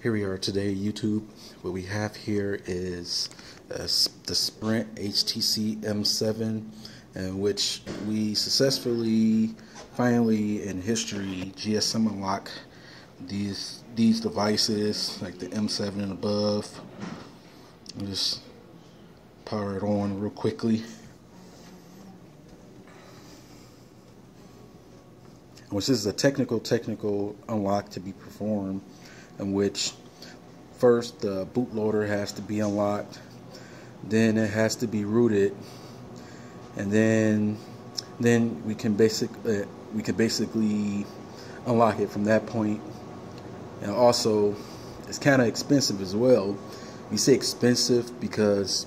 Here we are today, YouTube. What we have here is the Sprint HTC M7, in which we successfully, finally in history, GSM unlock these devices, like the M7 and above. I'll just power it on real quickly. Which is a technical unlock to be performed, in which first the bootloader has to be unlocked, then it has to be rooted, and then we can basically unlock it from that point. And also, it's kind of expensive as well. We say expensive because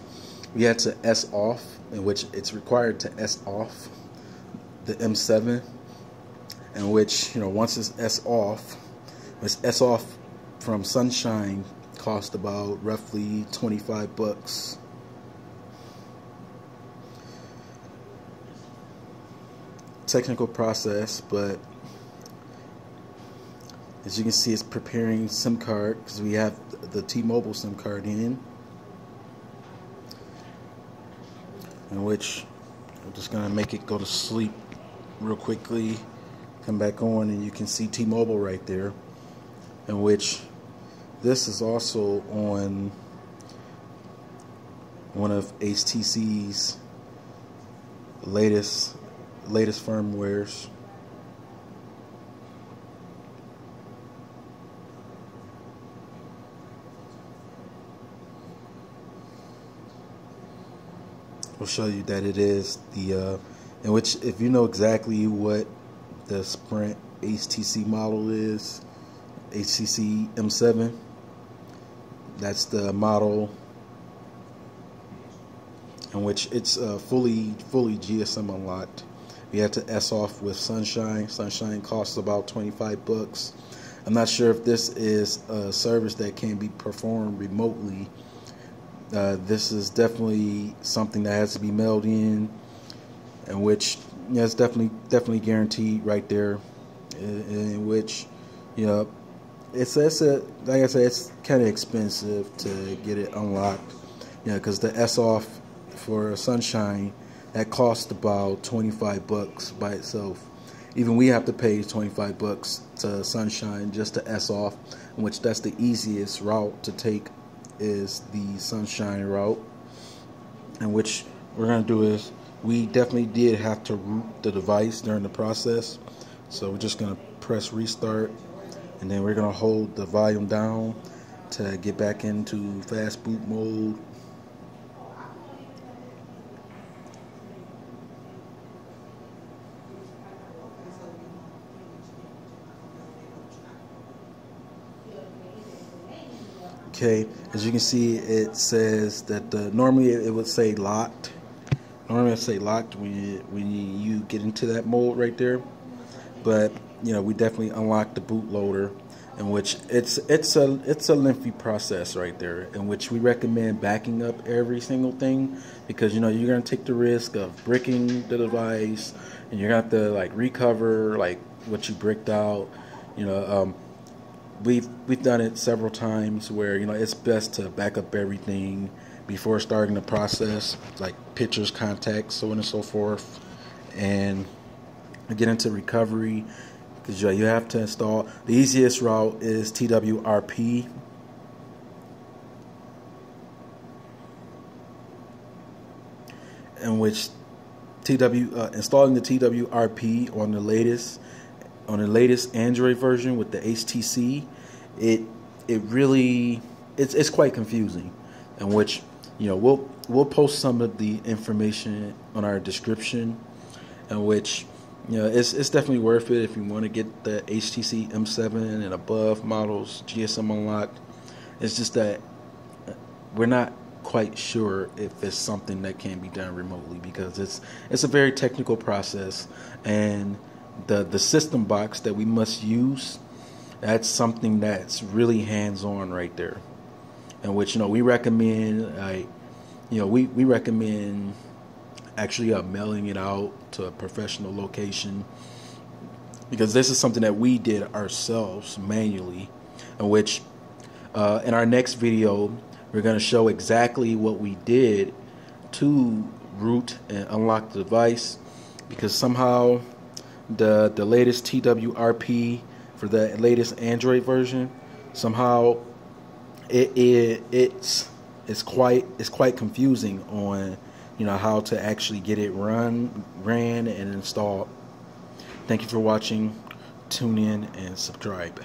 we had to S off, in which it's required to S off the M7. In which, once it's S off from Sunshine, cost about roughly $25. Technical process, but as you can see, it's preparing SIM card because we have the T-Mobile SIM card in which I'm just gonna make it go to sleep real quickly. Come back on and you can see T-Mobile right there, in which this is also on one of HTC's latest firmwares. We'll show you that it is the in which, if you know exactly what the Sprint HTC model is, HTC M7, that's the model in which it's fully GSM unlocked. We had to S off with Sunshine. Sunshine costs about $25. I'm not sure if this is a service that can be performed remotely. This is definitely something that has to be mailed in which, it's definitely guaranteed right there. In which, it's like I said, it's kind of expensive to get it unlocked. Because the S off for Sunshine, that costs about $25 by itself. Even we have to pay $25 to Sunshine just to S off, in which that's the easiest route to take, is the Sunshine route. And which we're gonna do is, we definitely did have to root the device during the process, so we're just gonna press restart, and then we're gonna hold the volume down to get back into fast boot mode. Okay, as you can see, it says that normally it would say locked. Normally it say locked when you get into that mode right there. But we definitely unlocked the bootloader, in which it's a lengthy process right there, in which we recommend backing up every single thing, because you're gonna take the risk of bricking the device, and you're gonna have to recover what you bricked out. We've done it several times where it's best to back up everything before starting the process, like pictures, contacts, so on and so forth, and get into recovery, because you have to install. The easiest route is TWRP, in which installing the TWRP on the latest Android version with the HTC, it's quite confusing, in which we'll post some of the information on our description, in which it's definitely worth it if you want to get the HTC M7 and above models GSM unlocked. It's just that we're not quite sure if it's something that can be done remotely, because it's a very technical process, and the system box that we must use, that's something that's really hands-on right there, in which we recommend we recommend actually mailing it out to a professional location, because this is something that we did ourselves manually, in which In our next video, we're going to show exactly what we did to root and unlock the device, because somehow the latest TWRP for the latest Android version, somehow it's quite confusing on how to actually get it ran and installed. Thank you for watching. Tune in and subscribe.